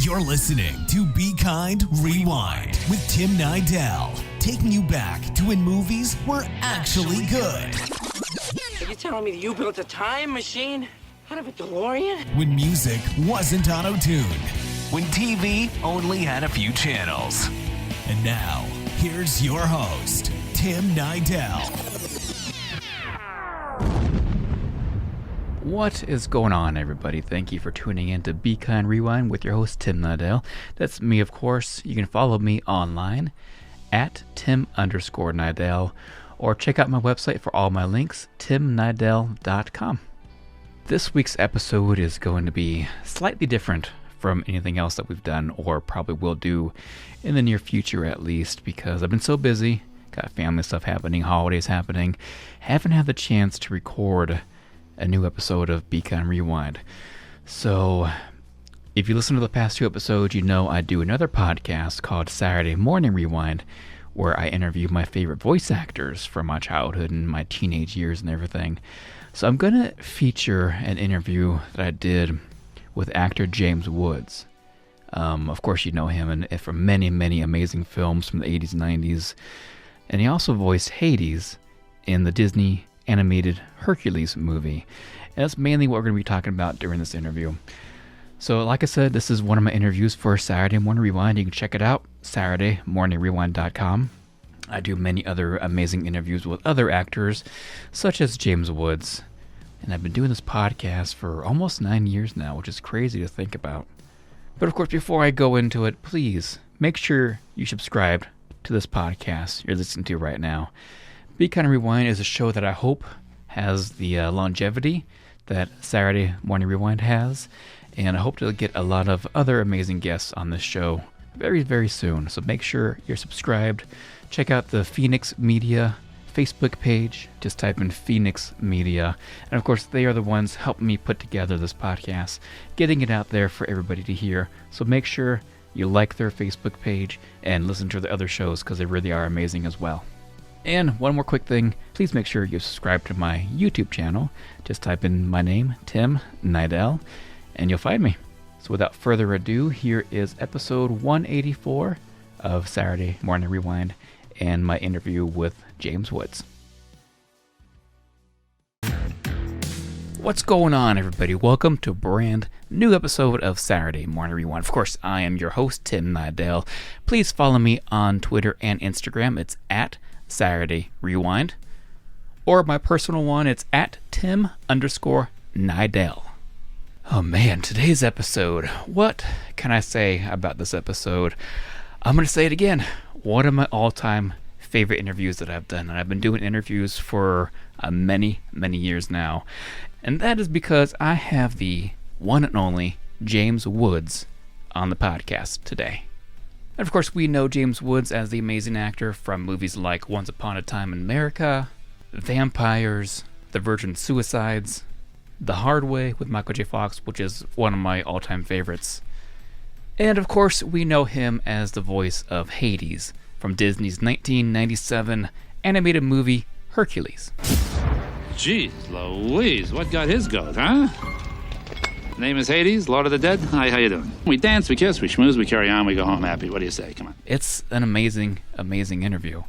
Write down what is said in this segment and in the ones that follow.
You're listening to Be Kind, Rewind with Tim Nydell, taking you back to when movies were actually good. Are you telling me that you built a time machine out of a DeLorean? When music wasn't auto-tuned. When TV only had a few channels. And now, here's your host, Tim Nydell. What is going on, everybody? Thank you for tuning in to Be Kind Rewind with your host, Tim Nydell. That's me, of course. You can follow me online at Tim_Nydell, or check out my website for all my links, timnydell.com. This week's episode is going to be slightly different from anything else that we've done, or probably will do in the near future at least, because I've been so busy, got family stuff happening, holidays happening, haven't had the chance to record a new episode of Be Kind Rewind. So, if you listen to the past two episodes, you know I do another podcast called Saturday Morning Rewind, where I interview my favorite voice actors from my childhood and my teenage years and everything. So I'm going to feature an interview that I did with actor James Woods. Of course, you know him from many, many amazing films from the 80s and 90s. And he also voiced Hades in the Disney animated Hercules movie. And that's mainly what we're going to be talking about during this interview. So like I said, this is one of my interviews for Saturday Morning Rewind. You can check it out, SaturdayMorningRewind.com. I do many other amazing interviews with other actors, such as James Woods. And I've been doing this podcast for almost 9 years now, which is crazy to think about. But of course, before I go into it, please make sure you subscribe to this podcast you're listening to right now. Be Kind Rewind is a show that I hope has the longevity that Saturday Morning Rewind has, and I hope to get a lot of other amazing guests on this show very, very soon. So make sure you're subscribed. Check out the Fenix Media Facebook page. Just type in Fenix Media. And of course, they are the ones helping me put together this podcast, getting it out there for everybody to hear. So make sure you like their Facebook page and listen to the other shows, because they really are amazing as well. And one more quick thing, please make sure you subscribe to my YouTube channel. Just type in my name, Tim Nydell, and you'll find me. So without further ado, here is episode 184 of Saturday Morning Rewind and my interview with James Woods. What's going on, everybody? Welcome to a brand new episode of Saturday Morning Rewind. Of course, I am your host, Tim Nydell. Please follow me on Twitter and Instagram. It's at Saturday Rewind, or my personal one, it's at Tim_Nydell. Oh man, today's episode, what can I say about this episode? I'm going to say it again. One of my all-time favorite interviews that I've done, and I've been doing interviews for many, many years now, and that is because I have the one and only James Woods on the podcast today. And of course, we know James Woods as the amazing actor from movies like Once Upon a Time in America, Vampires, The Virgin Suicides, The Hard Way with Michael J. Fox, which is one of my all-time favorites. And of course, we know him as the voice of Hades from Disney's 1997 animated movie Hercules. Jeez Louise, what got his goat, huh? Name is Hades, Lord of the Dead. Hi, how you doing? We dance, we kiss, we schmooze, we carry on, we go home happy. What do you say? Come on. It's an amazing, amazing interview.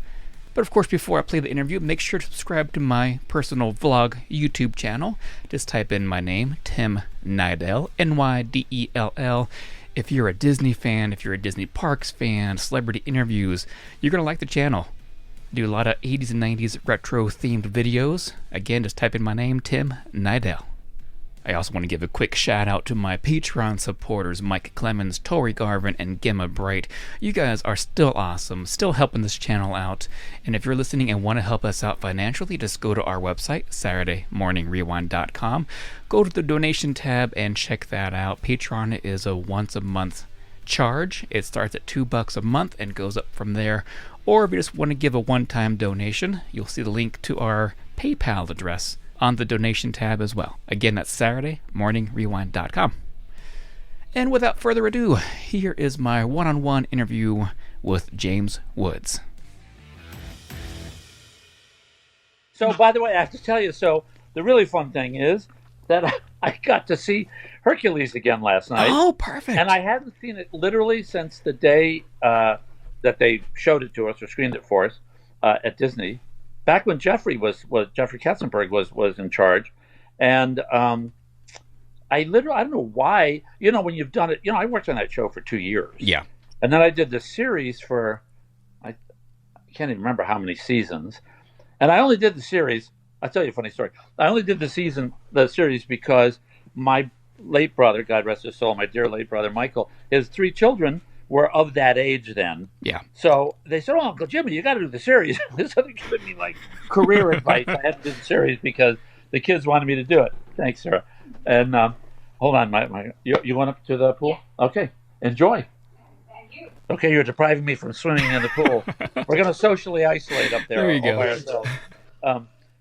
But of course, before I play the interview, make sure to subscribe to my personal vlog YouTube channel. Just type in my name, Tim Nydell, Nydell. If you're a Disney fan, if you're a Disney Parks fan, celebrity interviews, you're going to like the channel. I do a lot of 80s and 90s retro-themed videos. Again, just type in my name, Tim Nydell. I also want to give a quick shout out to my Patreon supporters, Mike Clemens, Tori Garvin, and Gemma Bright. You guys are still awesome, still helping this channel out. And if you're listening and want to help us out financially, just go to our website, SaturdayMorningRewind.com. Go to the donation tab and check that out. Patreon is a once a month charge. It starts at $2 a month and goes up from there. Or if you just want to give a one-time donation, you'll see the link to our PayPal address on the donation tab as well. Again, that's SaturdayMorningRewind.com. And without further ado, here is my one-on-one interview with James Woods. So, by the way, I have to tell you, so the really fun thing is that I got to see Hercules again last night. Oh, perfect. And I hadn't seen it literally since the day that they showed it to us or screened it for us at Disney, back when Jeffrey Katzenberg was in charge. And I don't know why, when you've done it, I worked on that show for 2 years. Yeah. And then I did the series for, I can't even remember how many seasons. And I only did the series. I'll tell you a funny story. I only did the series because my late brother, God rest his soul, my dear late brother, Michael, his 3 children were of that age then. Yeah. So they said, Uncle Jimmy, you got to do the series. So they gave me like career advice. I had to do the series because the kids wanted me to do it. Thanks, Sarah. And hold on, you went up to the pool? Okay, enjoy. Okay, you're depriving me from swimming in the pool. We're going to socially isolate up there. There you go. By ourselves.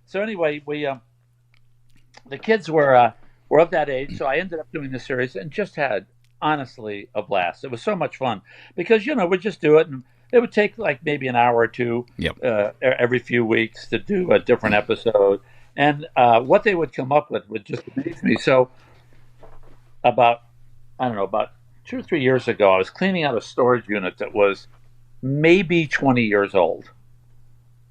So anyway, the kids were of that age, so I ended up doing the series and just had, honestly, a blast. It was so much fun because, we'd just do it, and it would take like maybe an hour or two every few weeks to do a different episode. And what they would come up with would just amaze me. So about 2 or 3 years ago, I was cleaning out a storage unit that was maybe 20 years old,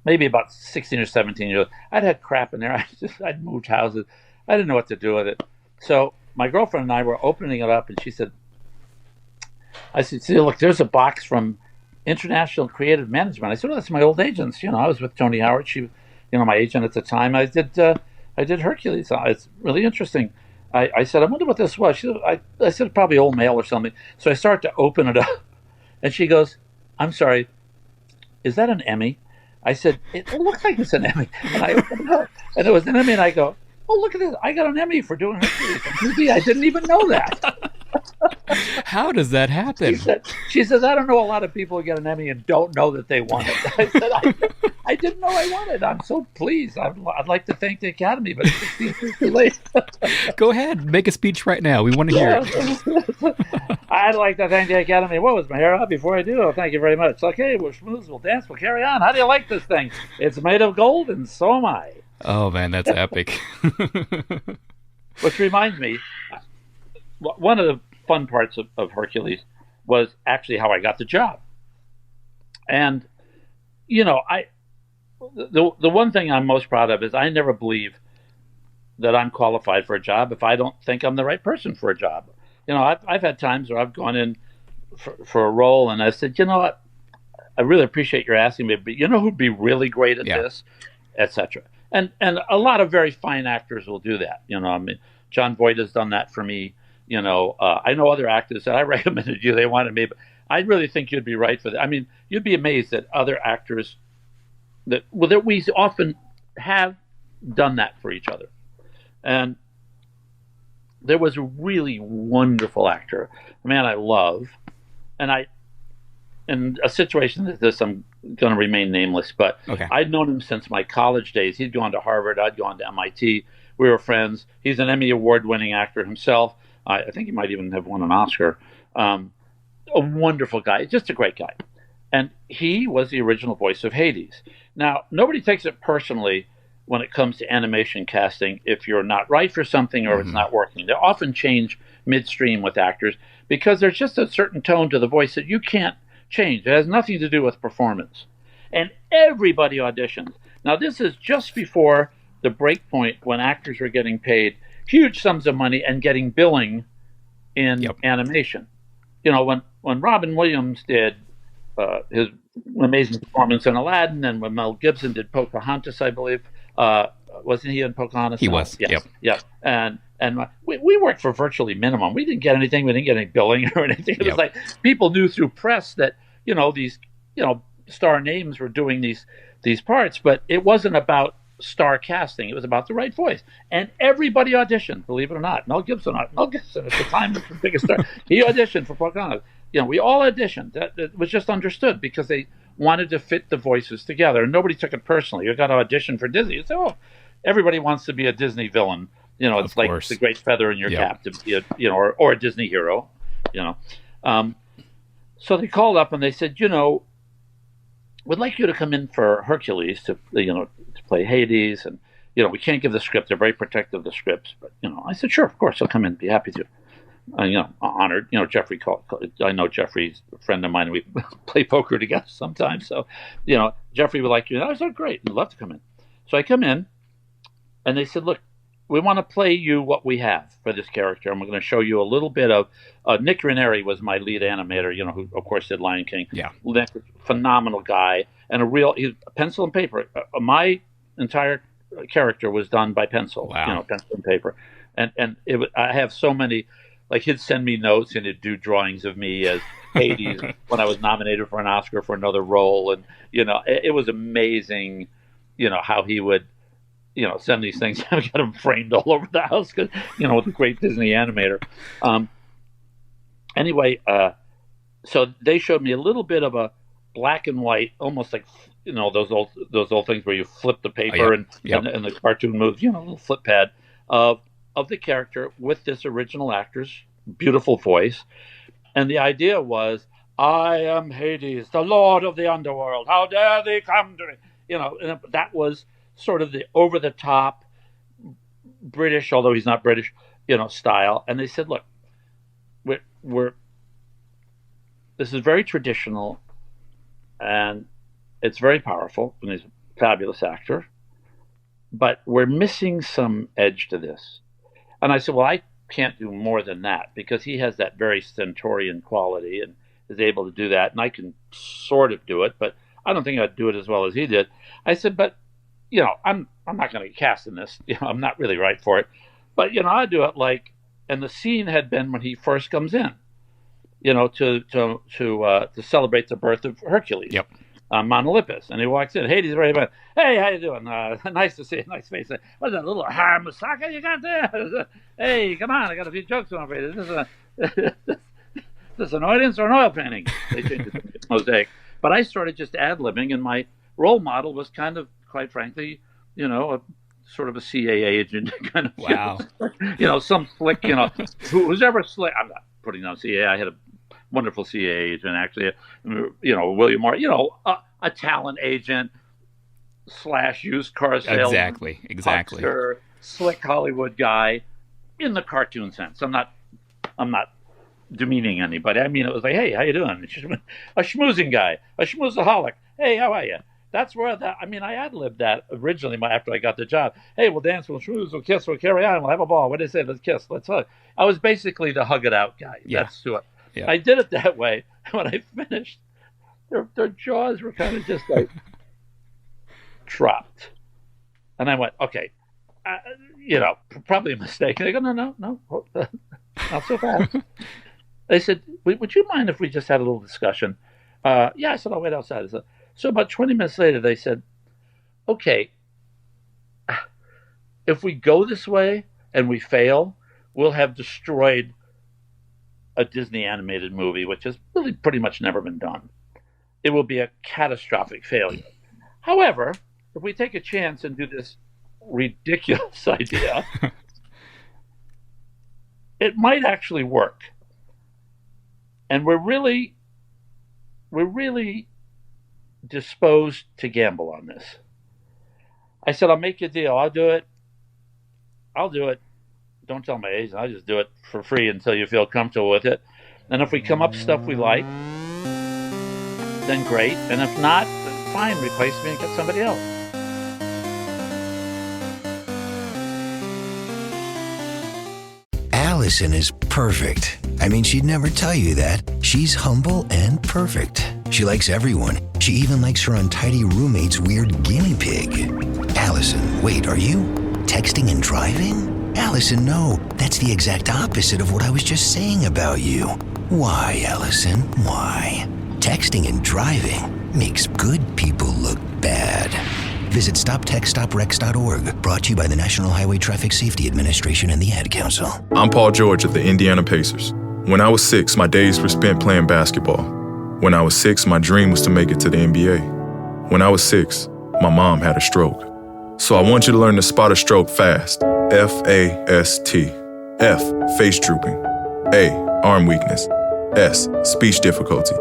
maybe about 16 or 17 years old. I'd had crap in there. I'd moved houses. I didn't know what to do with it. So my girlfriend and I were opening it up, and I said, see, look, there's a box from International Creative Management. I said, well, that's my old agents. I was with Tony Howard. She was, my agent at the time. I did Hercules. It's really interesting. I said, I wonder what this was. I said, probably old mail or something. So I start to open it up, and she goes, I'm sorry, is that an Emmy? I said, it looks like it's an Emmy. And I opened it up, and it was an Emmy, and I go, oh, look at this. I got an Emmy for doing Hercules. I didn't even know that. How does that happen? She says, I don't know a lot of people who get an Emmy and don't know that they won it. I said, I didn't know I won it. I'm so pleased. I'd like to thank the Academy, but it's 16 years too late. Go ahead. Make a speech right now. We want to hear it. I'd like to thank the Academy. What was my hair up before I do? Oh, thank you very much. Okay, we'll schmooze, we'll dance, we'll carry on. How do you like this thing? It's made of gold, and so am I. Oh, man, that's epic. Which reminds me, one of the fun parts of Hercules was actually how I got the job. And, the one thing I'm most proud of is I never believe that I'm qualified for a job if I don't think I'm the right person for a job. I've had times where I've gone in for a role and I said, what, I really appreciate your asking me, but who'd be really great at this, etc. And a lot of very fine actors will do that. John Voight has done that for me. I know other actors that I recommended you, they wanted me, but I really think you'd be right for that. I mean, you'd be amazed at other actors that we often have done that for each other. And there was a really wonderful actor, a man I love, and in a situation like this, I'm going to remain nameless, but okay. I'd known him since my college days. He'd gone to Harvard, I'd gone to MIT. We were friends. He's an Emmy Award-winning actor himself. I think he might even have won an Oscar. A wonderful guy, just a great guy. And he was the original voice of Hades. Now, nobody takes it personally when it comes to animation casting if you're not right for something or it's not working. They often change midstream with actors because there's just a certain tone to the voice that you can't change. It has nothing to do with performance. And everybody auditions. Now, this is just before the break point when actors were getting paid huge sums of money and getting billing in animation. When Robin Williams did his amazing performance in Aladdin, and when Mel Gibson did Pocahontas, I believe, wasn't he in Pocahontas? He was. Yes. Yeah. And we worked for virtually minimum. We didn't get anything. We didn't get any billing or anything. It was like people knew through press that these star names were doing these parts, but it wasn't about star casting. It was about the right voice. And everybody auditioned, believe it or not. Mel Gibson at the time was the biggest star. He auditioned for Pocahontas. We all auditioned. That was just understood because they wanted to fit the voices together. And nobody took it personally. You got to audition for Disney. You say, everybody wants to be a Disney villain. It's like the great feather in your cap to be or a Disney hero. So they called up and they said, we'd like you to come in for Hercules to play Hades, and we can't give the script. They're very protective of the scripts. But, I said, sure, of course, I'll come in, be happy to. Honored. Jeffrey I know Jeffrey's a friend of mine. We play poker together sometimes. So, Jeffrey would like you. I said, great, I'd love to come in. So I come in, and they said, look, we want to play you what we have for this character, and we're going to show you a little bit of Nick Ranieri was my lead animator, who of course did Lion King. Yeah, phenomenal guy, and he's pencil and paper. My entire character was done by pencil. Wow. Pencil and paper, and I have so many. Like, he'd send me notes and he'd do drawings of me as Hades when I was nominated for an Oscar for another role, and it was amazing, how he would. Send these things. I got them framed all over the house because, with a great Disney animator. Anyway, so they showed me a little bit of a black and white, almost like, those old things where you flip the paper and the cartoon moves, a little flip pad of the character with this original actor's beautiful voice. And the idea was, I am Hades, the Lord of the Underworld. How dare they come to me? And that was sort of the over-the-top British, although he's not British, style. And they said, look, we're this is very traditional, and it's very powerful, and he's a fabulous actor, but we're missing some edge to this. And I said, well, I can't do more than that, because he has that very stentorian quality and is able to do that, and I can sort of do it, but I don't think I'd do it as well as he did. I said, but I'm not going to get cast in this. I'm not really right for it. But I do it and the scene had been when he first comes in, to celebrate the birth of Hercules. Yep. Mount Olympus, and he walks in. Hades ready, but hey, how you doing? Nice to see you. Nice face. What's that little moussaka you got there? Hey, come on! I got a few jokes on for you. Is this an audience or an oil painting? They changed it to mosaic. But I started just ad-libbing, and my role model was kind of, quite frankly, a sort of a CAA agent kind of. Wow. Some slick, who's ever slick. I'm not putting on CAA. I had a wonderful CAA agent, actually. William Moore. A talent agent / used car salesman. Exactly. Huckster, slick Hollywood guy, in the cartoon sense. I'm not demeaning anybody. I mean, it was like, hey, how you doing? A schmoozing guy, a schmoozaholic. Hey, how are you? That's where I ad-libbed that originally after I got the job. Hey, we'll dance, we'll schmooze, we'll kiss, we'll carry on, we'll have a ball. What do they say? Let's kiss, let's hug. I was basically the hug it out guy. Yeah. That's to it. Yeah. I did it that way. When I finished, their jaws were kind of just like dropped. And I went, okay, probably a mistake. And they go, no, not so fast. They said, would you mind if we just had a little discussion? Yeah, I said, I'll wait outside. I said, so about 20 minutes later, they said, okay, if we go this way and we fail, we'll have destroyed a Disney animated movie, which has really pretty much never been done. It will be a catastrophic failure. However, if we take a chance and do this ridiculous idea, it might actually work. And we're really disposed to gamble on this. I said, I'll make you a deal. I'll do it. Don't tell my agent. I'll just do it for free until you feel comfortable with it. And if we come up with stuff we like, then great. And if not, then fine, replace me and get somebody else. Allison is perfect. I mean, she'd never tell you that. She's humble and perfect. She likes everyone. She even likes her untidy roommate's weird guinea pig. Allison, wait, are you texting and driving? Allison, no. That's the exact opposite of what I was just saying about you. Why, Allison? Why? Texting and driving makes good people look bad. Visit StopTextStopRex.org. Brought to you by the National Highway Traffic Safety Administration and the Ad Council. I'm Paul George of the Indiana Pacers. When I was 6, my days were spent playing basketball. When I was 6, my dream was to make it to the NBA. When I was 6, my mom had a stroke. So I want you to learn to spot a stroke fast. F-A-S-T. F, face drooping. A, arm weakness. S, speech difficulty.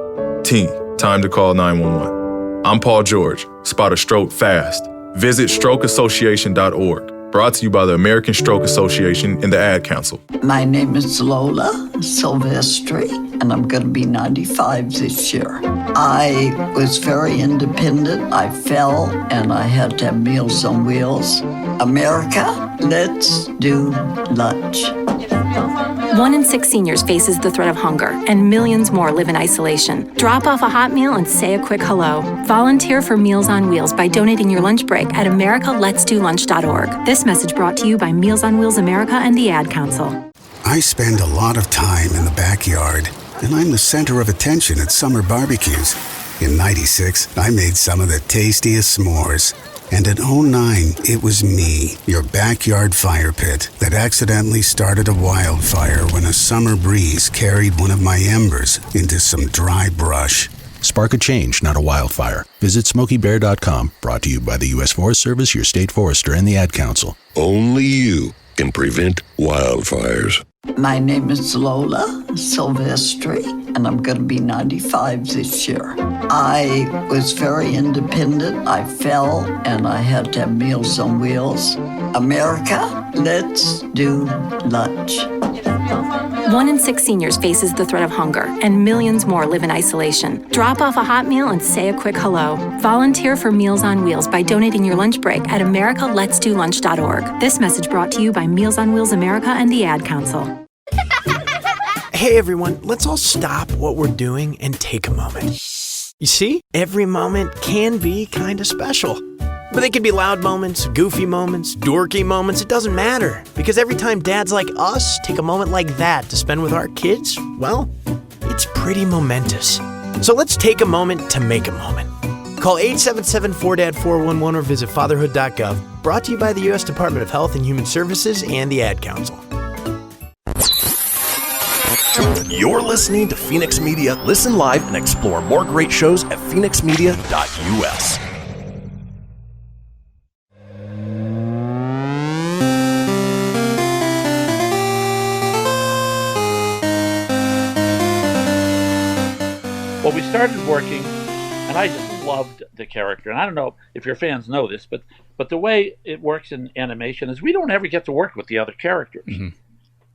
T, time to call 911. I'm Paul George. Spot a stroke fast. Visit strokeassociation.org. Brought to you by the American Stroke Association and the Ad Council. My name is Lola Silvestri, and I'm going to be 95 this year. I was very independent. I fell, and I had to have Meals on Wheels. America, let's do lunch. 1 in 6 seniors faces the threat of hunger, and millions more live in isolation. Drop off a hot meal and say a quick hello. Volunteer for Meals on Wheels by donating your lunch break at americaletsdolunch.org. This message brought to you by Meals on Wheels America and the Ad Council. I spend a lot of time in the backyard, and I'm the center of attention at summer barbecues. In '96, I made some of the tastiest s'mores. And in '09, it was me, your backyard fire pit, that accidentally started a wildfire when a summer breeze carried one of my embers into some dry brush. Spark a change, not a wildfire. Visit SmokeyBear.com, brought to you by the U.S. Forest Service, your state forester, and the Ad Council. Only you can prevent wildfires. My name is Lola Silvestri, and I'm going to be 95 this year. I was very independent. I fell, and I had to have Meals on Wheels. America, let's do lunch. 1 in 6 seniors faces the threat of hunger, and millions more live in isolation. Drop off a hot meal and say a quick hello. Volunteer for Meals on Wheels by donating your lunch break at americaletsdolunch.org. This message brought to you by Meals on Wheels America and the Ad Council. Hey everyone, let's all stop what we're doing and take a moment. You see, every moment can be kind of special. But they can be loud moments, goofy moments, dorky moments, it doesn't matter. Because every time dads like us take a moment like that to spend with our kids, well, it's pretty momentous. So let's take a moment to make a moment. Call 877-4DAD-411 or visit fatherhood.gov. Brought to you by the U.S. Department of Health and Human Services and the Ad Council. You're listening to Fenix Media. Listen live and explore more great shows at fenixmedia.us. Well, we started working, and I just loved the character. And I don't know if your fans know this, but the way it works in animation is we don't ever get to work with the other characters. Mm-hmm.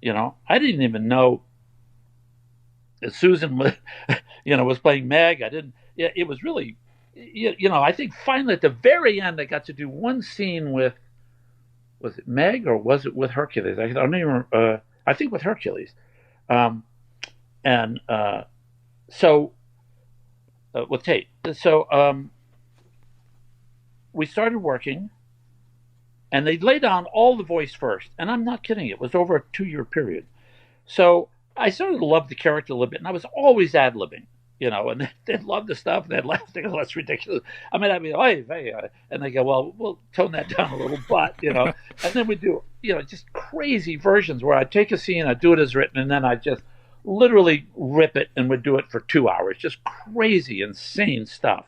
You know, I didn't even know that Susan was, was playing Meg. I didn't. It was really, I think finally at the very end I got to do one scene with, was it Meg or was it with Hercules? I don't even. I think with Hercules, with Tate. So we started working, and they laid down all the voice first. And I'm not kidding. It was over a 2-year period. So I sort of loved the character a little bit, and I was always ad-libbing, and they'd love the stuff, and they'd laugh. They go, that's ridiculous. I'd be, hey, and they go, well, we'll tone that down a little, but, and then we do, just crazy versions where I'd take a scene, I'd do it as written, and then I'd just literally rip it and would do it for 2 hours, just crazy, insane stuff.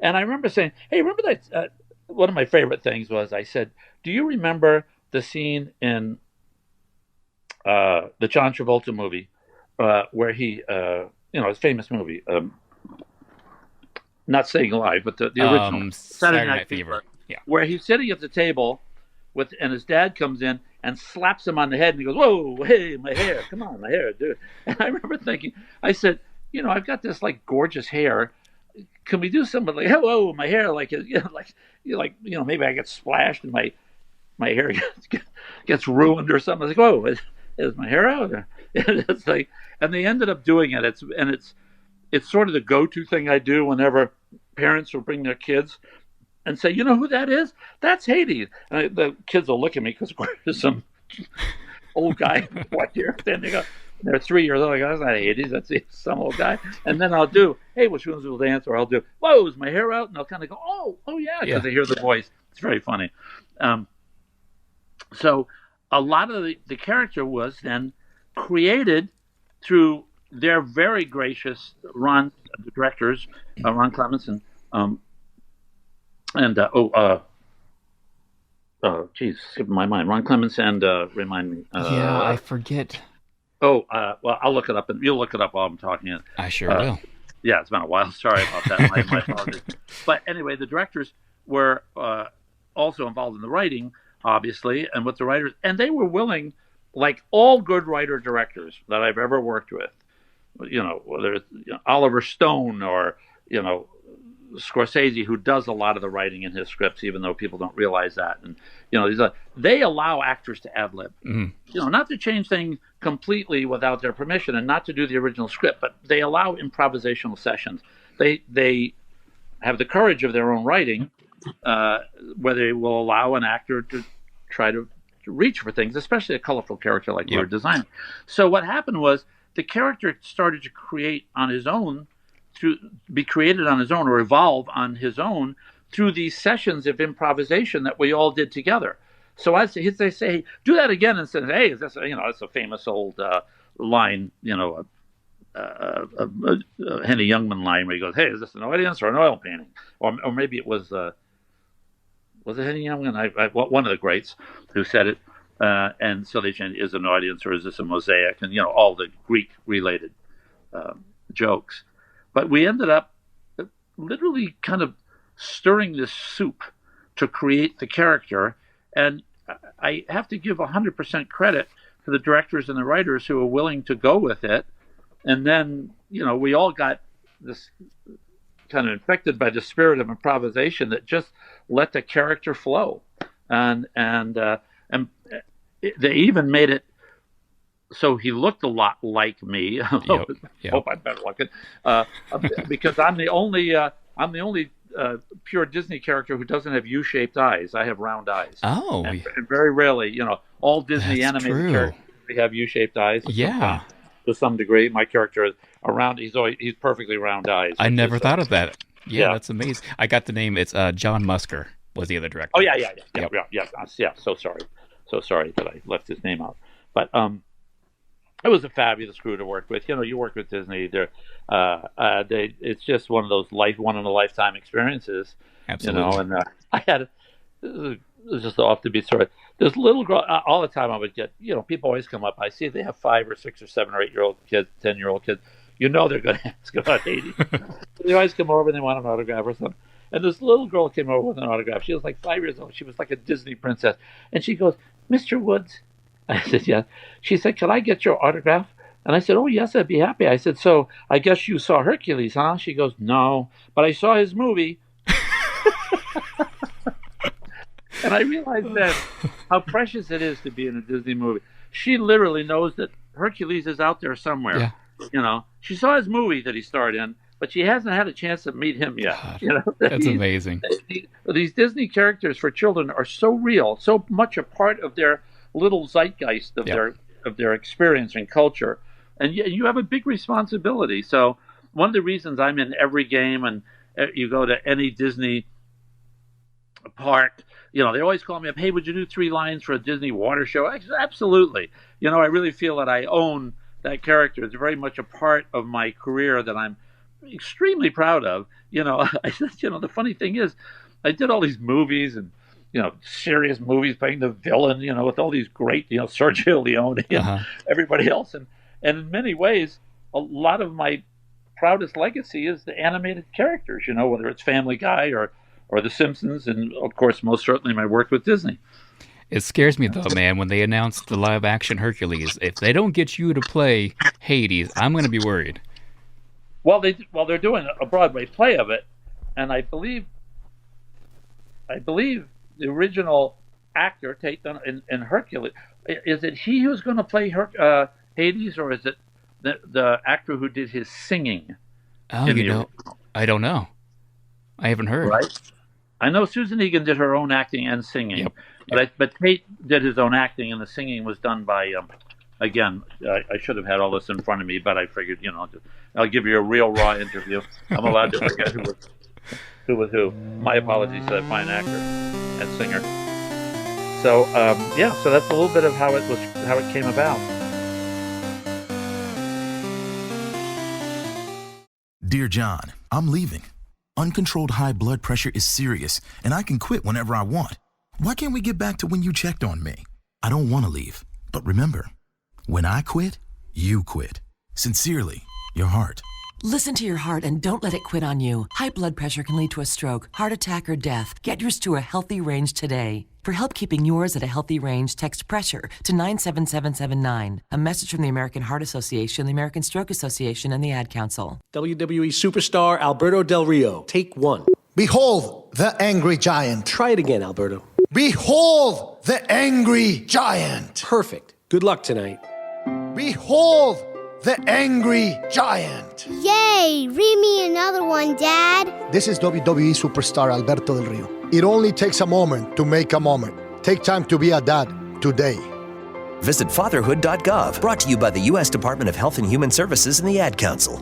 And I remember saying, hey, remember that, one of my favorite things was I said, do you remember the scene in the John Travolta movie where he, his famous movie, not Staying Alive, but the original Saturday Night Fever, yeah, where he's sitting at the table and his dad comes in and slaps him on the head and he goes, whoa, hey, my hair, come on, my hair, dude. And I remember thinking, I said, I've got this like gorgeous hair. Can we do something like, whoa, my hair, maybe I get splashed and my hair gets ruined or something. I was like, whoa, is my hair out? And it's like, and they ended up doing it. It's sort of the go-to thing I do whenever parents will bring their kids and say, you know who that is? That's Hades. And the kids will look at me because of course there's some old guy right here. Then they go, they're 3 years old. I go, that's not Hades. That's some old guy. And then I'll do, hey, which one's will dance? Or I'll do, whoa, is my hair out? And they'll kind of go, oh yeah, because they hear the voice. It's very funny. So a lot of the character was then created through their very gracious the directors, Ron Clements skipping my mind. Ron Clements and remind me. I forget. Well, I'll look it up, and you'll look it up while I'm talking. I sure will. Yeah, it's been a while. Sorry about that. My apologies. But anyway, the directors were also involved in the writing, obviously, and with the writers. And they were willing, like all good writer-directors that I've ever worked with, whether it's Oliver Stone or, Scorsese, who does a lot of the writing in his scripts, even though people don't realize that. And, they allow actors to ad-lib, not to change things completely without their permission and not to do the original script, but they allow improvisational sessions. They have the courage of their own writing, where they will allow an actor to try to reach for things, especially a colorful character like we were designing. So what happened was the character started to create on his own, to be created on his own or evolve on his own through these sessions of improvisation that we all did together. So they say, do that again, and say, hey, is this, it's a famous old line, a Henny Youngman line where he goes, hey, is this an audience or an oil painting? Or maybe it was it Henny Youngman? One of the greats who said it. And so they changed, is it an audience or is this a mosaic? And, all the Greek-related jokes. But we ended up literally kind of stirring this soup to create the character. And I have to give 100% credit to the directors and the writers who were willing to go with it. And then, we all got this kind of infected by the spirit of improvisation that just let the character flow. And they even made it so he looked a lot like me. Hope I'm better looking, because I'm the only pure Disney character who doesn't have U-shaped eyes. I have round eyes. Oh, and very rarely, all Disney animated characters have U-shaped eyes. Yeah, to some degree. My character is around. He's perfectly round eyes. I never thought of that. Yeah, that's amazing. I got the name. It's John Musker was the other director. Oh yeah. So sorry that I left his name out. But it was a fabulous crew to work with. You work with Disney. It's just one of those one in a lifetime experiences. Absolutely. And I had it was just off the beat story. This little girl, all the time I would get, people always come up. I see they have 5 or 6 or 7 or 8-year-old kids, 10-year-old kids. They're going to ask about Hades. They always come over and they want an autograph or something. And this little girl came over with an autograph. She was like 5 years old. She was like a Disney princess. And she goes, Mr. Woods. I said, yeah. She said, could I get your autograph? And I said, oh, yes, I'd be happy. I said, so I guess you saw Hercules, huh? She goes, no, but I saw his movie. And I realized then how precious it is to be in a Disney movie. She literally knows that Hercules is out there somewhere. Yeah. She saw his movie that he starred in, but she hasn't had a chance to meet him yet. That's amazing. These Disney characters for children are so real, so much a part of their little zeitgeist of their experience and culture, and you have a big responsibility. So one of the reasons I'm in every game, and you go to any Disney park, they always call me up, hey, would you do 3 lines for a Disney water show? I said, absolutely. I really feel that I own that character. It's very much a part of my career that I'm extremely proud of. I said, the funny thing is, I did all these movies and serious movies playing the villain, with all these great, Sergio Leone and everybody else. And in many ways, a lot of my proudest legacy is the animated characters, whether it's Family Guy or The Simpsons, and of course, most certainly my work with Disney. It scares me though, man, when they announce the live action Hercules. If they don't get you to play Hades, I'm going to be worried. Well, they're doing a Broadway play of it, and I believe the original actor in Hercules, is it he who's going to play Hades, or is it the actor who did his singing? Oh, I don't know. I haven't heard. Right. I know Susan Egan did her own acting and singing, but Tate did his own acting, and the singing was done by. Again, I should have had all this in front of me, but I figured, I'll give you a real raw interview. I'm allowed to forget who was who. My apologies to that fine actor and singer. So, so that's a little bit of how it came about. Dear John, I'm leaving. Uncontrolled high blood pressure is serious, and I can quit whenever I want. Why can't we get back to when you checked on me? I don't want to leave, but remember, when I quit, you quit. Sincerely, your heart. Listen to your heart and don't let it quit on you. High blood pressure can lead to a stroke, heart attack, or death. Get yours to a healthy range today. For help keeping yours at a healthy range, text PRESSURE to 97779. A message from the American Heart Association, the American Stroke Association, and the Ad Council. WWE superstar Alberto Del Rio, take one. Behold the angry giant. Try it again, Alberto. Behold the angry giant. Perfect. Good luck tonight. Behold the angry giant. Yay! Read me another one, Dad. This is WWE superstar Alberto Del Rio. It only takes a moment to make a moment. Take time to be a dad today. Visit fatherhood.gov, brought to you by the U.S. Department of Health and Human Services and the Ad Council.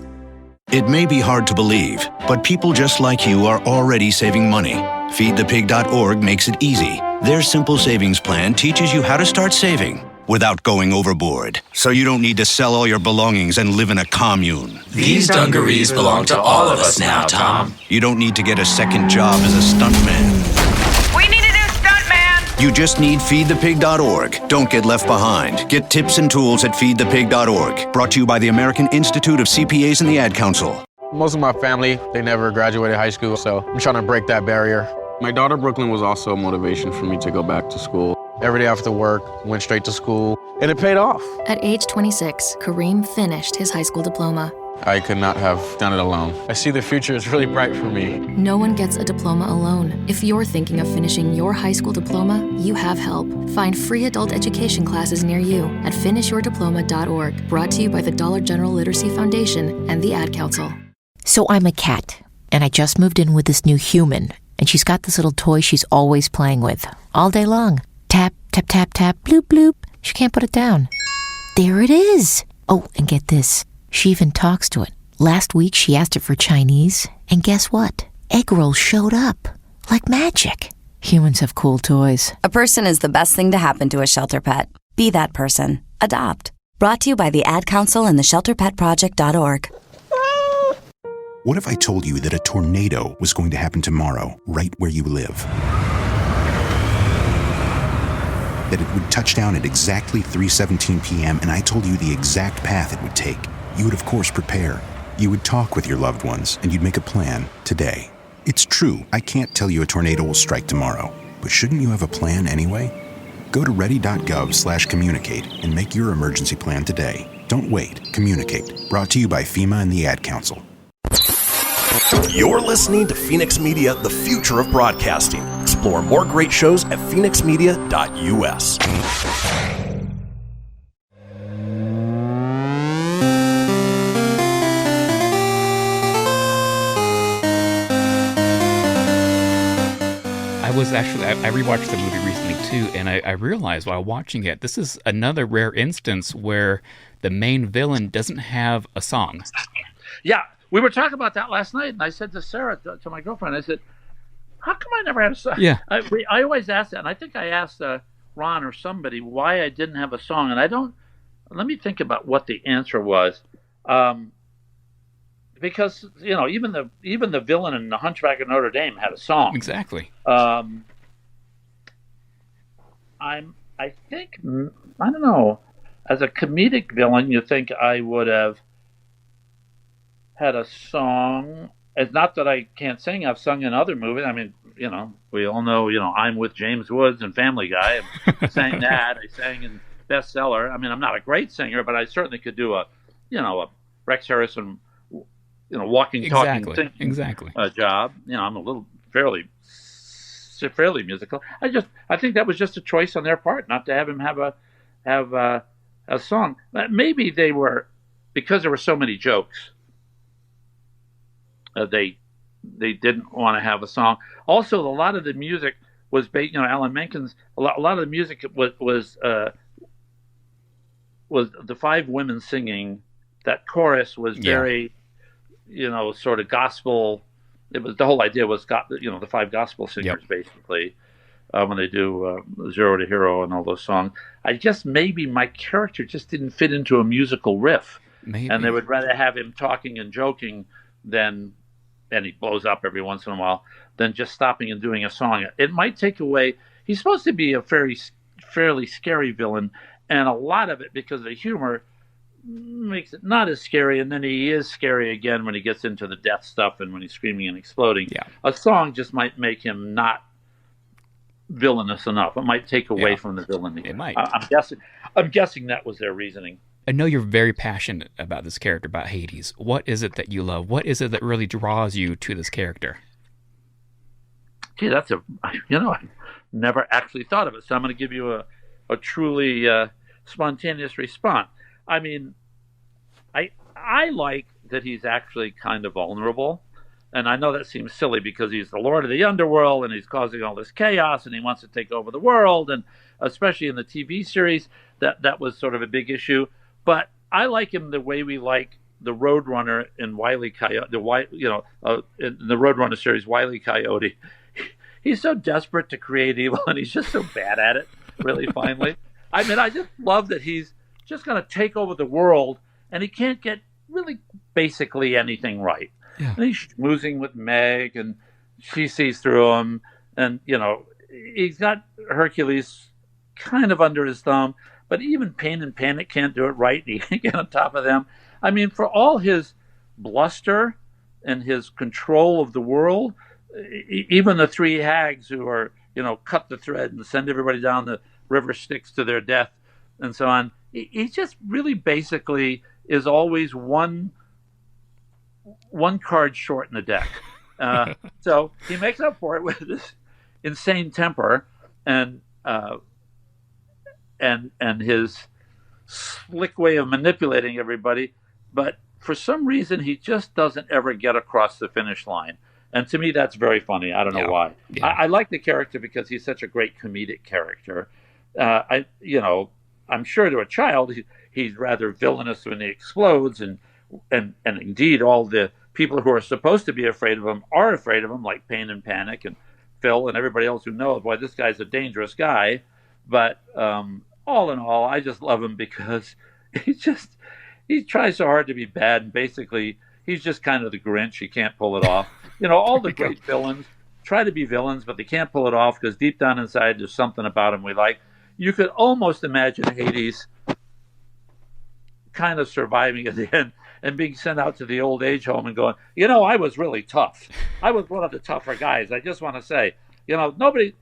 It may be hard to believe, but people just like you are already saving money. FeedThePig.org makes it easy. Their simple savings plan teaches you how to start saving without going overboard, so you don't need to sell all your belongings and live in a commune. These dungarees belong to all of us now, Tom. You don't need to get a second job as a stuntman. We need a new stuntman! You just need FeedThePig.org. Don't get left behind. Get tips and tools at FeedThePig.org. Brought to you by the American Institute of CPAs and the Ad Council. Most of my family, they never graduated high school, so I'm trying to break that barrier. My daughter Brooklyn was also a motivation for me to go back to school. Every day after work, went straight to school, and it paid off. At age 26, Kareem finished his high school diploma. I could not have done it alone. I see the future is really bright for me. No one gets a diploma alone. If you're thinking of finishing your high school diploma, you have help. Find free adult education classes near you at finishyourdiploma.org. Brought to you by the Dollar General Literacy Foundation and the Ad Council. So I'm a cat, and I just moved in with this new human, and she's got this little toy she's always playing with, all day long. Tap, tap, tap, tap, bloop, bloop. She can't put it down. There it is. Oh, and get this. She even talks to it. Last week, she asked it for Chinese, and guess what? Egg rolls showed up. Like magic. Humans have cool toys. A person is the best thing to happen to a shelter pet. Be that person. Adopt. Brought to you by the Ad Council and the ShelterPetProject.org. What if I told you that a tornado was going to happen tomorrow, right where you live? That it would touch down at exactly 3:17 p.m., and I told you the exact path it would take. You would, of course, prepare. You would talk with your loved ones, and you'd make a plan today. It's true, I can't tell you a tornado will strike tomorrow, but shouldn't you have a plan anyway? Go to ready.gov/communicate and make your emergency plan today. Don't wait. Communicate. Brought to you by FEMA and the Ad Council. You're listening to Fenix Media, the future of broadcasting. Explore more great shows at phoenixmedia.us. I rewatched the movie recently too, and I realized while watching it, this is another rare instance where the main villain doesn't have a song. Yeah, we were talking about that last night, and I said to Sarah, to my girlfriend, I said, how come I never had a song? Yeah. I always ask that, and I think I asked Ron or somebody why I didn't have a song, and let me think about what the answer was. Because, you know, even the villain in The Hunchback of Notre Dame had a song. Exactly. I think, I don't know, as a comedic villain, you think I would have had a song. It's not that I can't sing. I've sung in other movies. I mean, you know, we all know, you know, I'm with James Woods and Family Guy. I sang that. I sang in Bestseller. I mean, I'm not a great singer, but I certainly could do a Rex Harrison, you know, walking, talking, singing job. You know, I'm a little fairly musical. I think that was just a choice on their part not to have him have a song. Maybe they were, because there were so many jokes. They didn't want to have a song. Also, a lot of the music was based. You know, Alan Menken's. A lot of the music was the five women singing. That chorus was very, you know, sort of gospel. It was, the whole idea was the five gospel singers basically when they do Zero to Hero and all those songs. Maybe my character just didn't fit into a musical riff, and they would rather have him talking and joking than. And he blows up every once in a while, than just stopping and doing a song. It might take away. He's supposed to be a fairly scary villain, and a lot of it, because of the humor, makes it not as scary, and then he is scary again when he gets into the death stuff and when he's screaming and exploding. Yeah. A song just might make him not villainous enough. It might take away from the villainy. It might. I'm guessing that was their reasoning. I know you're very passionate about this character, about Hades. What is it that you love? What is it that really draws you to this character? Gee, that's I've never actually thought of it. So I'm going to give you a truly spontaneous response. I mean, I like that he's actually kind of vulnerable. And I know that seems silly because he's the Lord of the Underworld and he's causing all this chaos and he wants to take over the world. And especially in the TV series, that was sort of a big issue. But I like him the way we like the Roadrunner in Wile E. Coyote, in the Roadrunner series, Wile E. Coyote. He's so desperate to create evil and he's just so bad at it, really, finally. I mean, I just love that he's just going to take over the world and he can't get really basically anything right. Yeah. And he's schmoozing with Meg, and she sees through him. And, he's got Hercules kind of under his thumb, but even Pain and Panic can't do it right. He can't get on top of them. I mean, for all his bluster and his control of the world, even the three hags who are, cut the thread and send everybody down the river Styx to their death and so on, he just really basically is always one card short in the deck. So he makes up for it with this insane temper and his slick way of manipulating everybody. But for some reason, he just doesn't ever get across the finish line. And to me, that's very funny. I don't know why. Yeah. I like the character because he's such a great comedic character. I'm sure to a child, he's rather villainous when he explodes, and indeed all the people who are supposed to be afraid of him are afraid of him, like Pain and Panic and Phil and everybody else who knows, boy, this guy's a dangerous guy. But all in all, I just love him because he tries so hard to be bad, and basically he's just kind of the Grinch. He can't pull it off. All the great villains try to be villains, but they can't pull it off because deep down inside there's something about him we like. You could almost imagine Hades kind of surviving at the end and being sent out to the old age home and going, I was really tough. I was one of the tougher guys. I just want to say, nobody,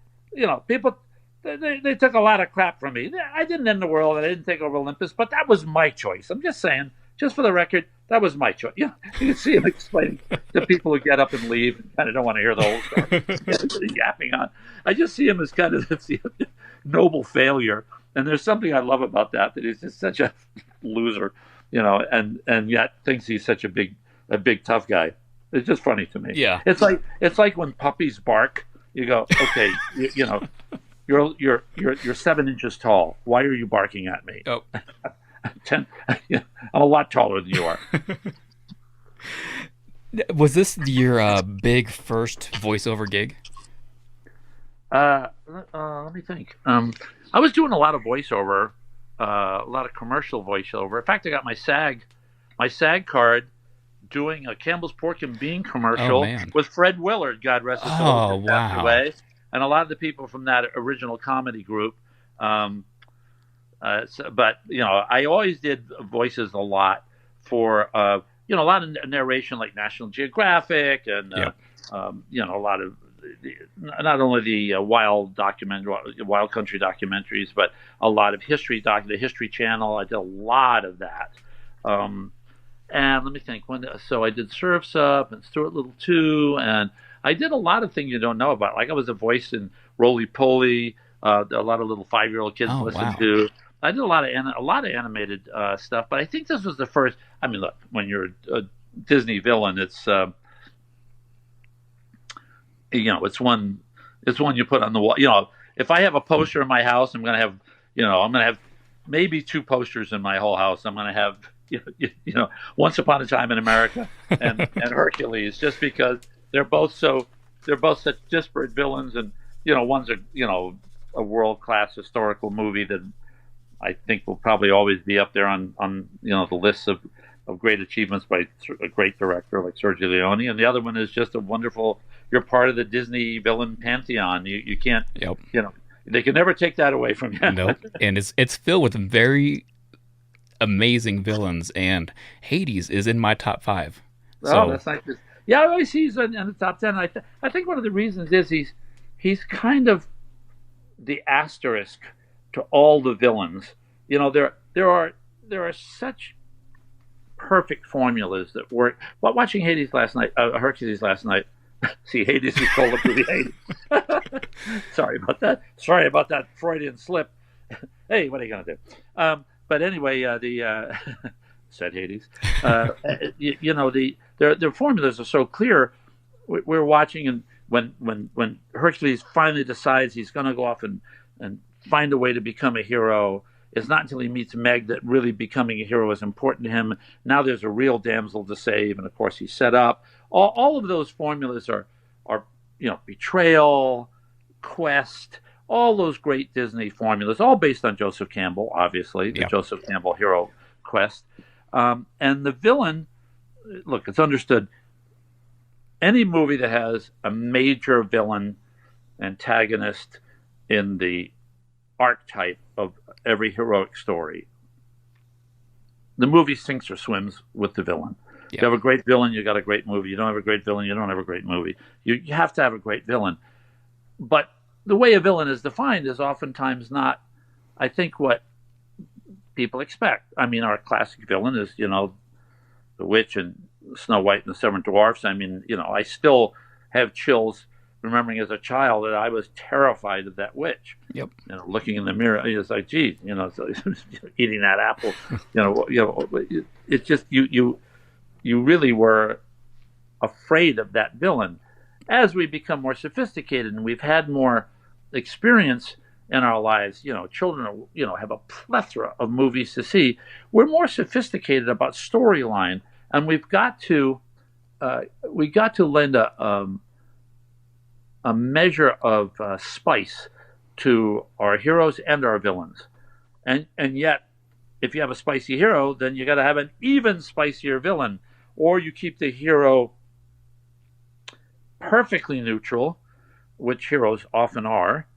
people, they took a lot of crap from me. I didn't end the world and I didn't take over Olympus, but that was my choice. I'm just saying, just for the record, that was my choice. You can see him explaining to people who get up and leave and kind of don't want to hear the whole story. Yapping on. I just see him as kind of this noble failure. And there's something I love about that he's just such a loser, and yet thinks he's such a big tough guy. It's just funny to me. Yeah. It's like when puppies bark, you go, okay, you're 7 inches tall. Why are you barking at me? Oh. I'm a lot taller than you are. Was this your big first voiceover gig? Let me think. I was doing a lot of voiceover, a lot of commercial voiceover. In fact, I got my SAG card doing a Campbell's Pork and Bean commercial with Fred Willard, God rest his soul. Oh, wow. Away, and a lot of the people from that original comedy group. But I always did voices a lot for a lot of narration like National Geographic and a lot of not only the wild country documentaries, but a lot of the History Channel. I did a lot of that. And let me think. So I did Surf's Up and Stuart Little 2, and I did a lot of things you don't know about. Like I was a voice in Roly Poly. A lot of little 5-year-old kids listen to. I did a lot of animated stuff, but I think this was the first. I mean, look, when you're a Disney villain, it's it's one you put on the wall. If I have a poster in my house, I'm gonna have maybe 2 posters in my whole house. I'm gonna have Once Upon a Time in America and Hercules, just because they're both such disparate villains, and one's a world-class historical movie that I think will probably always be up there on the lists of great achievements by a great director like Sergio Leone, and the other one is just a wonderful. You're part of the Disney villain pantheon. You can't. Yep. They can never take that away from you. Nope. And it's filled with very amazing villains, and Hades is in my top 5. Oh, that's nice. Yeah, I always see he's in the top 10. I think one of the reasons is he's kind of the asterisk to all the villains. There are such perfect formulas that work. But watching Hercules last night. See, Hades is called up to the Hades. Sorry about that Freudian slip. Hey, what are you gonna do? But anyway, said Hades. The formulas are so clear. We're watching, and when Hercules finally decides he's going to go off and find a way to become a hero, it's not until he meets Meg that really becoming a hero is important to him. Now there's a real damsel to save, and of course he's set up. All of those formulas are betrayal, quest, all those great Disney formulas, all based on Joseph Campbell, obviously, the Joseph Campbell hero quest. And the villain, look, it's understood. Any movie that has a major villain antagonist in the archetype of every heroic story, the movie sinks or swims with the villain. You have a great villain, you got a great movie. You don't have a great villain, you don't have a great movie. You have to have a great villain. But the way a villain is defined is oftentimes not, I think, what people expect. I mean, our classic villain is, the witch and Snow White and the Seven Dwarfs. I mean, I still have chills remembering as a child that I was terrified of that witch. Yep. Looking in the mirror, it's like, geez, eating that apple. It's just you really were afraid of that villain. As we become more sophisticated and we've had more experience in our lives, children, have a plethora of movies to see. We're more sophisticated about storyline, and we got to lend a measure of spice to our heroes and our villains, and yet, if you have a spicy hero, then you got to have an even spicier villain, or you keep the hero perfectly neutral, which heroes often are.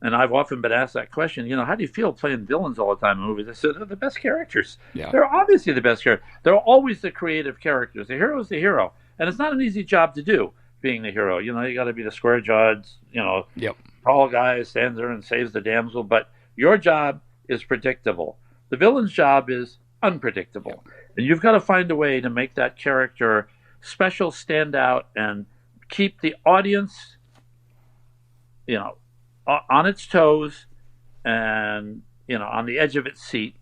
And I've often been asked that question, how do you feel playing villains all the time in movies? I said, they're the best characters. Yeah. They're obviously the best characters. They're always the creative characters. The hero is the hero. And it's not an easy job to do, being the hero. You got to be the square jawed, tall guy stands there and saves the damsel. But your job is predictable. The villain's job is unpredictable. And you've got to find a way to make that character special, stand out, and keep the audience, on its toes and, on the edge of its seat.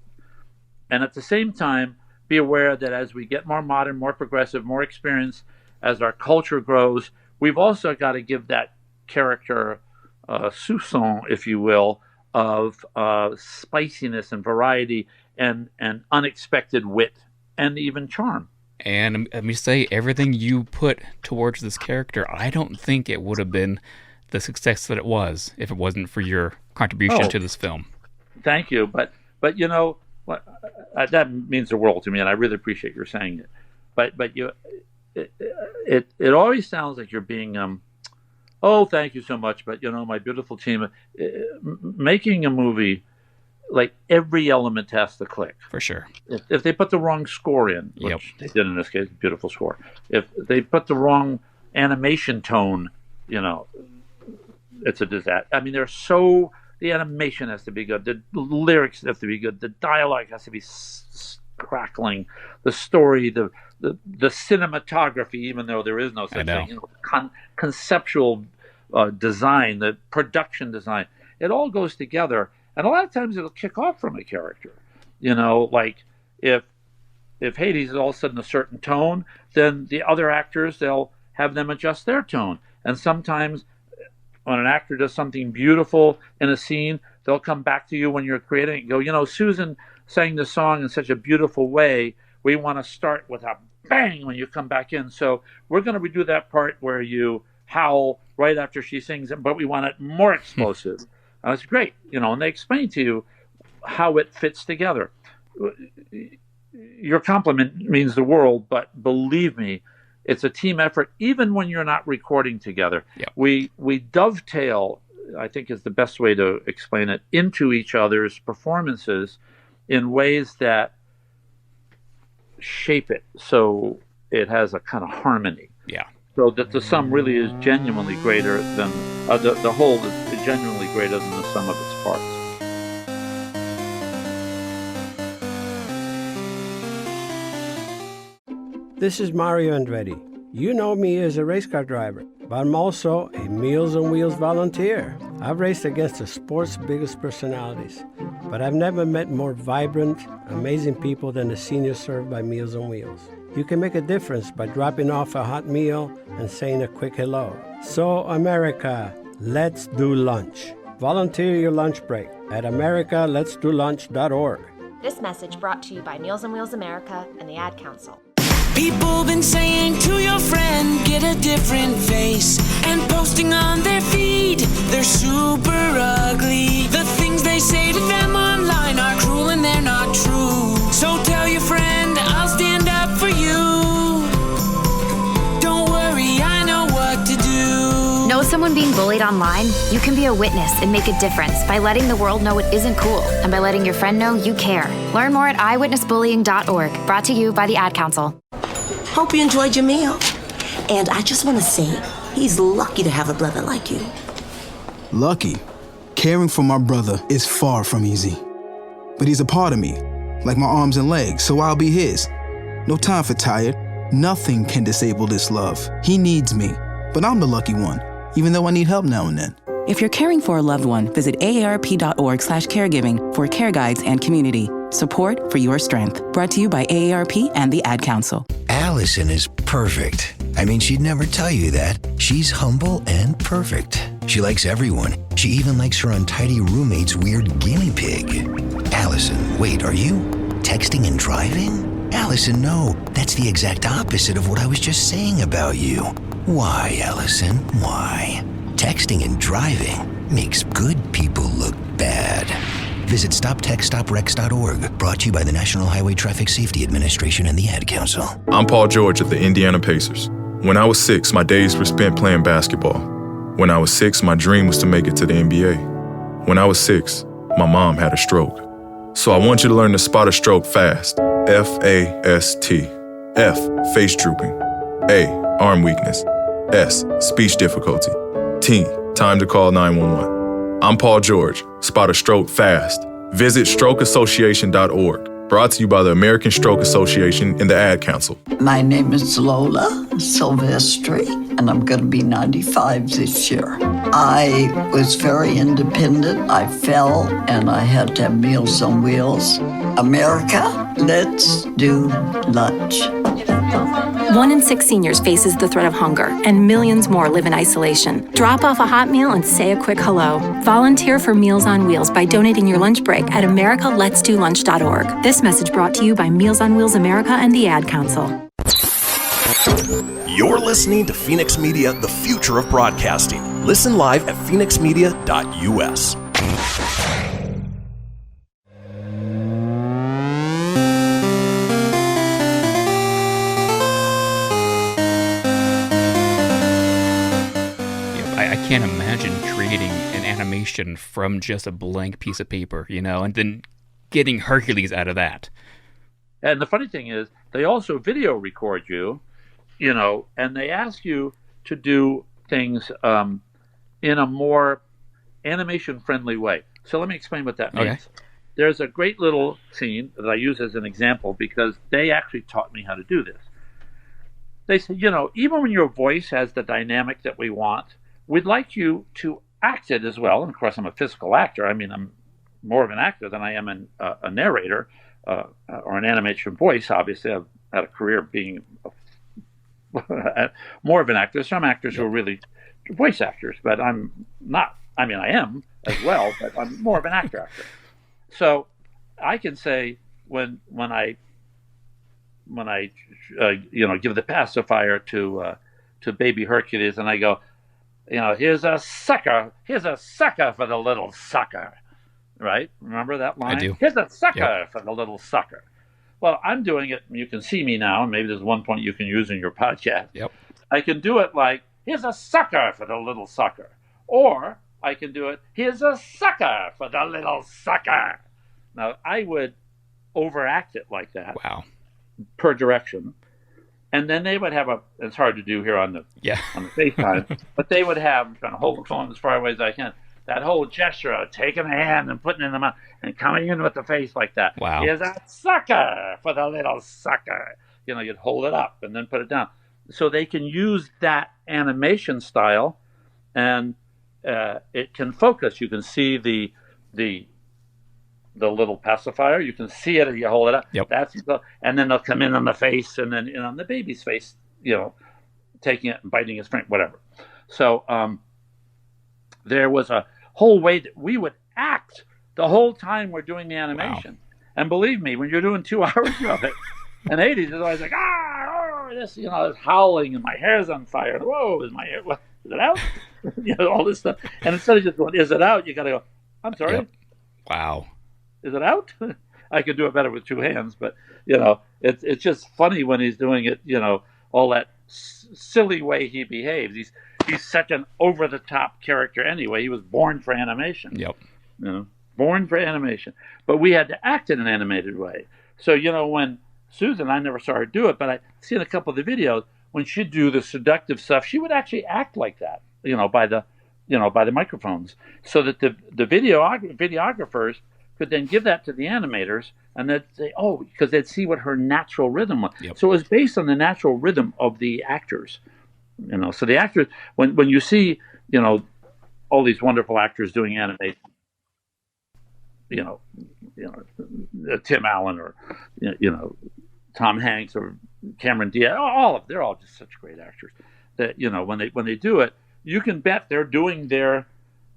And at the same time, be aware that as we get more modern, more progressive, more experienced, as our culture grows, we've also got to give that character a soupçon, if you will, of spiciness and variety and unexpected wit and even charm. And let me say, everything you put towards this character, I don't think it would have been the success that it was if it wasn't for your contribution to this film. Thank you. But that means the world to me, and I really appreciate your saying it. But it always sounds like you're being thank you so much, but my beautiful team, making a movie, like every element has to click. For sure. If they put the wrong score in, which they did in this case, beautiful score. If they put the wrong animation tone, it's a disaster. I mean, the animation has to be good. The lyrics have to be good. The dialogue has to be crackling. The story, the cinematography, even though there is no such thing, conceptual design, the production design, it all goes together. And a lot of times it'll kick off from a character. Like if Hades is all of a sudden a certain tone, then the other actors, they'll have them adjust their tone. And sometimes when an actor does something beautiful in a scene, they'll come back to you when you're creating it and go, Susan sang the song in such a beautiful way. We want to start with a bang when you come back in. So we're going to redo that part where you howl right after she sings it, but we want it more explosive. It's great, and they explain to you how it fits together. Your compliment means the world, but believe me, it's a team effort, even when you're not recording together. Yep. We dovetail, I think is the best way to explain it, into each other's performances in ways that shape it so it has a kind of harmony. Yeah. So that the sum really is genuinely greater than the whole is genuinely greater than the sum of its parts. This is Mario Andretti. You know me as a race car driver, but I'm also a Meals on Wheels volunteer. I've raced against the sport's biggest personalities, but I've never met more vibrant, amazing people than the seniors served by Meals on Wheels. You can make a difference by dropping off a hot meal and saying a quick hello. So, America, let's do lunch. Volunteer your lunch break at americaletsdolunch.org. This message brought to you by Meals on Wheels America and the Ad Council. People been saying to your friend, get a different face, and posting on their feed, they're super ugly. The things they say to them online are cruel and they're not true. So tell your friend, I'll stand up for you. Don't worry, I know what to do. Know someone being bullied online? You can be a witness and make a difference by letting the world know it isn't cool and by letting your friend know you care. Learn more at eyewitnessbullying.org. Brought to you by the Ad Council. Hope you enjoyed your meal. And I just want to say, he's lucky to have a brother like you. Lucky? Caring for my brother is far from easy. But he's a part of me, like my arms and legs, so I'll be his. No time for tired. Nothing can disable this love. He needs me, but I'm the lucky one, even though I need help now and then. If you're caring for a loved one, visit aarp.org/caregiving for care guides and community. Support for your strength. Brought to you by AARP and the Ad Council. Allison is perfect. I mean, she'd never tell you that. She's humble and perfect. She likes everyone. She even likes her untidy roommate's weird guinea pig. Allison, wait, are you texting and driving? Allison, no. That's the exact opposite of what I was just saying about you. Why, Allison? Why? Texting and driving makes good people look bad. Visit StopTextStopWrecks.org. Brought to you by the National Highway Traffic Safety Administration and the Ad Council. I'm Paul George of the Indiana Pacers. When I was 6, my days were spent playing basketball. When I was 6, my dream was to make it to the NBA. When I was 6, my mom had a stroke. So I want you to learn to spot a stroke fast. F-A-S-T. F, face drooping. A, arm weakness. S, speech difficulty. T, time to call 911. I'm Paul George. Spot a stroke fast. Visit strokeassociation.org. Brought to you by the American Stroke Association and the Ad Council. My name is Lola Silvestri, and I'm going to be 95 this year. I was very independent. I fell, and I had to have Meals on Wheels. America, let's do lunch. 1 in 6 seniors faces the threat of hunger, and millions more live in isolation. Drop off a hot meal and say a quick hello. Volunteer for Meals on Wheels by donating your lunch break at americaletsdolunch.org. This message brought to you by Meals on Wheels America and the Ad Council. You're listening to Fenix Media, the future of broadcasting. Listen live at fenixmedia.us. I can't imagine creating an animation from just a blank piece of paper, and then getting Hercules out of that. And the funny thing is, they also video record you, and they ask you to do things in a more animation-friendly way. So let me explain what that means. Okay. There's a great little scene that I use as an example because they actually taught me how to do this. They said, even when your voice has the dynamic that we want, we'd like you to act it as well. And of course, I'm a physical actor. I mean, I'm more of an actor than I am a narrator or an animation voice. Obviously, I've had a career being more of an actor. Some actors who are really voice actors, but I'm not. I mean, I am as well, but I'm more of an actor. So I can say when I give the pacifier to baby Hercules, and I go, here's a sucker for the little sucker, right? Remember that line? I do. Here's a sucker for the little sucker. Well, I'm doing it. You can see me now, and maybe there's one point you can use in your podcast. Yep. I can do it like, here's a sucker for the little sucker. Or I can do it, here's a sucker for the little sucker. Now, I would overact it like that. Wow. per direction. And then they would have it's hard to do here on the FaceTime, but they would have, I'm trying to hold the phone as far away as I can, that whole gesture of taking a hand and putting it in the mouth and coming in with the face like that. Wow. Here's a sucker for the little sucker. You'd hold it up and then put it down. So they can use that animation style, and it can focus. You can see the little pacifier. You can see it if you hold it up. Yep. And then they'll come in on the face, and then on the baby's face, taking it and biting his finger, whatever. So there was a whole way that we would act the whole time we're doing the animation. Wow. And believe me, when you're doing 2 hours of it, and 80s is always like, this, it's howling, and my hair's on fire. Whoa, is my hair? What, is it out? All this stuff. And instead of just going, is it out? You got to go, I'm sorry. Yep. Wow. Is it out? I could do it better with 2 hands, but it's just funny when he's doing it. All that silly way he behaves. He's such an over the top character anyway. He was born for animation. Yep. Born for animation. But we had to act in an animated way. So when Susan, I never saw her do it, but I seen a couple of the videos when she'd do the seductive stuff. She would actually act like that. By the microphones, so that the videographers could then give that to the animators, and they'd say, because they'd see what her natural rhythm was. Yep. So it was based on the natural rhythm of the actors. So the actors, when you see, all these wonderful actors doing animation, Tim Allen or, Tom Hanks or Cameron Diaz, they're all just such great actors that, when they do it, you can bet they're doing their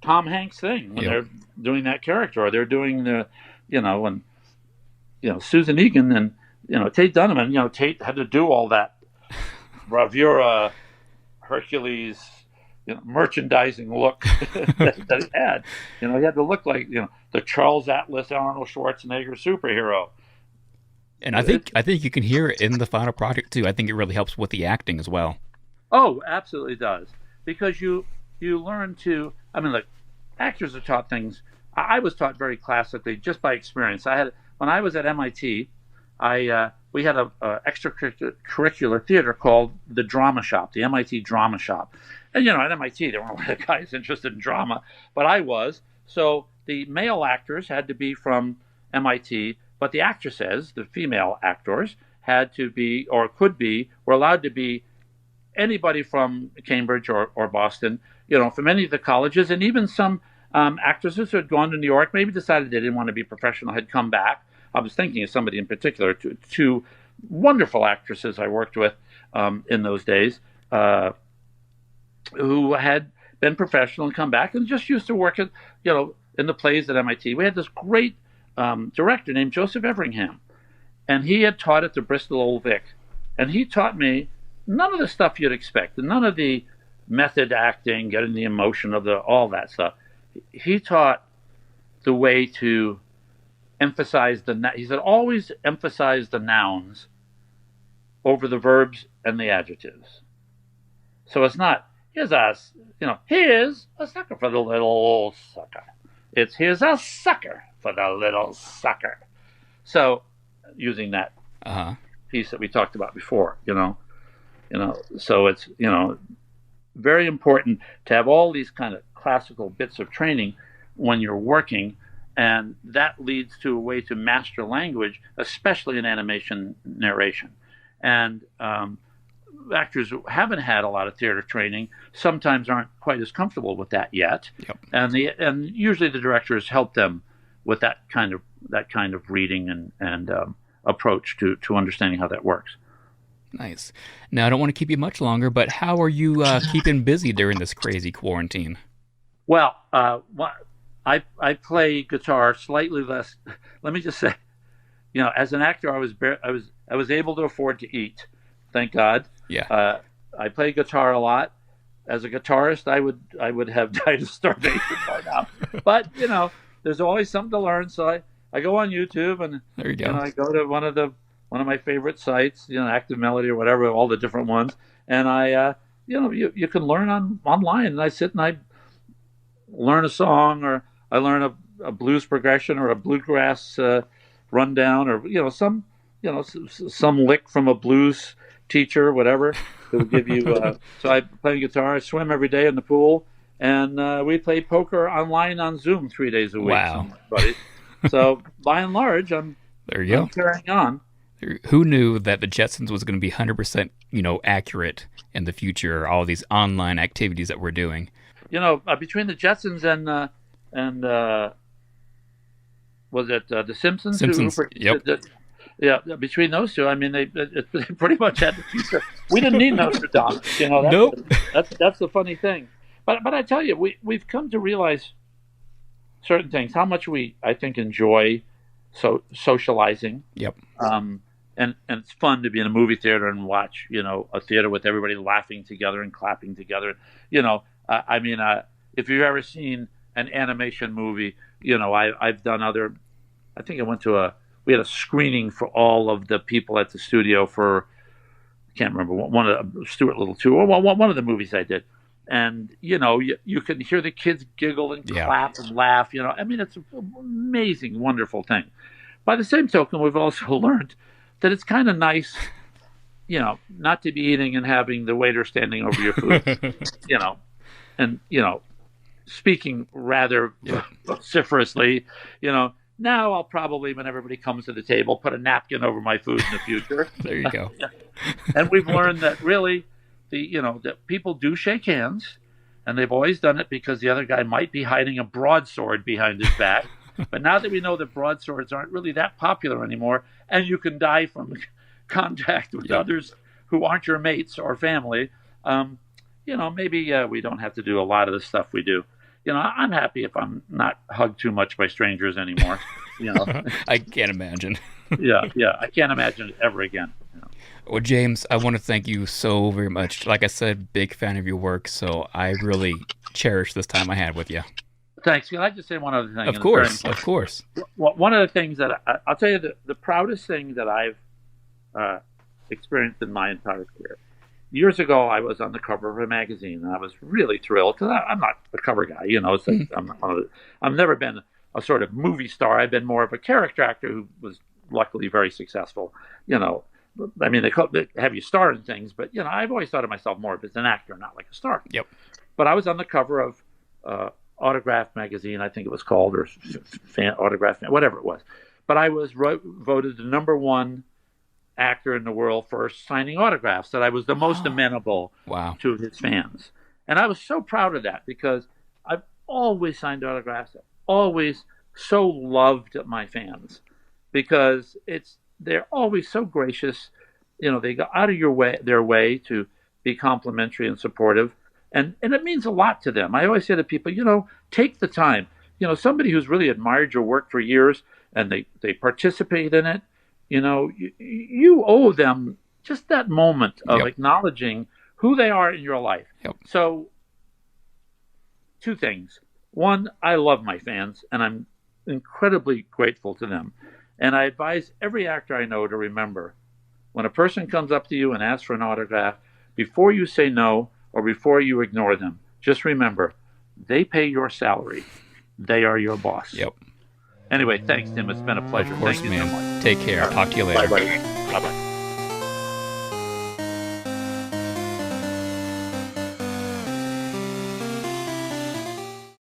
Tom Hanks thing when they're doing that character, or they're doing the, when, Susan Egan and, Tate Donovan, Tate had to do all that bravura, Hercules, merchandising look that he had. He had to look like, the Charles Atlas Arnold Schwarzenegger superhero. And I think you can hear it in the final project too. I think it really helps with the acting as well. Oh, absolutely does. Because you learn to, look, actors are taught things. I was taught very classically just by experience. When I was at MIT, we had a extracurricular theater called the Drama Shop, the MIT Drama Shop. And, at MIT, there weren't a lot of guys interested in drama, but I was. So the male actors had to be from MIT, but the actresses, the female actors, had to be, or could be, were allowed to be anybody from Cambridge or Boston, from any of the colleges, and even some actresses who had gone to New York, maybe decided they didn't want to be professional, had come back. I was thinking of somebody in particular, two wonderful actresses I worked with in those days, who had been professional and come back and just used to work at, in the plays at MIT. We had this great director named Joseph Everingham, and he had taught at the Bristol Old Vic, and he taught me none of the stuff you'd expect, and none of the method acting, getting the emotion of all that stuff. He taught the way to emphasize he said, always emphasize the nouns over the verbs and the adjectives. So it's not, here's a sucker for the little sucker. It's, here's a sucker for the little sucker. So using that piece that we talked about before, so it's, very important to have all these kind of classical bits of training when you're working, and that leads to a way to master language, especially in animation narration. And actors who haven't had a lot of theater training sometimes aren't quite as comfortable with that yet. Yep. And usually the directors help them with that kind of reading and approach to understanding how that works. Nice. Now, I don't want to keep you much longer, but how are you keeping busy during this crazy quarantine? Well, I play guitar slightly less. Let me just say, as an actor, I was able to afford to eat, thank God. Yeah. I play guitar a lot. As a guitarist, I would have died of starvation by now. But there's always something to learn. So I go on YouTube, and there you go. I go to one of my favorite sites, Active Melody or whatever, all the different ones, and I you can learn online, and I sit and I learn a song, or I learn a blues progression or a bluegrass rundown, or some some lick from a blues teacher, whatever. It would give you. So I play guitar, I swim every day in the pool, and we play poker online on Zoom 3 days a week. Wow. So by and large, I'm carrying on. Who knew that the Jetsons was going to be 100%, accurate in the future? All these online activities that we're doing. Between the Jetsons and was it the Simpsons? Yep. Yeah, between those two, I mean, they pretty much had the future. We didn't need Nostradamus. Nope. That's the funny thing. But I tell you, we've come to realize certain things. How much I think, enjoy socializing. Yep. And it's fun to be in a movie theater and watch, a theater with everybody laughing together and clapping together. If you've ever seen an animation movie, I've done other. I think I went to we had a screening for all of the people at the studio for, I can't remember, one of Stuart Little 2, or one of the movies I did. And, you can hear the kids giggle and clap and laugh, it's an amazing, wonderful thing. By the same token, we've also learned that it's kind of nice, not to be eating and having the waiter standing over your food, and, speaking rather vociferously, now I'll probably, when everybody comes to the table, put a napkin over my food in the future. There you go. And we've learned that really, that people do shake hands, and they've always done it because the other guy might be hiding a broadsword behind his back. But now that we know that broadswords aren't really that popular anymore, and you can die from contact with others who aren't your mates or family, maybe we don't have to do a lot of the stuff we do. I'm happy if I'm not hugged too much by strangers anymore. I can't imagine. I can't imagine it ever again. Well, James, I want to thank you so very much. Like I said, big fan of your work, so I really cherish this time I had with you. Thanks. Can I just say one other thing? Of course. One of the things that I'll tell you, the proudest thing that I've experienced in my entire career. Years ago, I was on the cover of a magazine, and I was really thrilled because I'm not a cover guy. It's like I've never been a sort of movie star. I've been more of a character actor who was luckily very successful. They have you star in things, but I've always thought of myself more as an actor, not like a star. Yep. But I was on the cover of Autograph magazine, I think it was called, or Autograph, whatever it was. But I was voted the #1 actor in the world for signing autographs, that I was the most amenable to his fans. And I was so proud of that because I've always signed autographs. I've always so loved my fans because they're always so gracious. They go out of their way to be complimentary and supportive. And it means a lot to them. I always say to people, take the time. Somebody who's really admired your work for years and they participate in it, you owe them just that moment of acknowledging who they are in your life. Yep. So, 2 things. One, I love my fans, and I'm incredibly grateful to them. And I advise every actor I know to remember, when a person comes up to you and asks for an autograph, before you say no or before you ignore them, just remember, they pay your salary. They are your boss. Yep. Anyway, thanks, Tim. It's been a pleasure. Of course, Thank you so man. much. Take care. I'll talk to you later. Bye-bye. Bye-bye.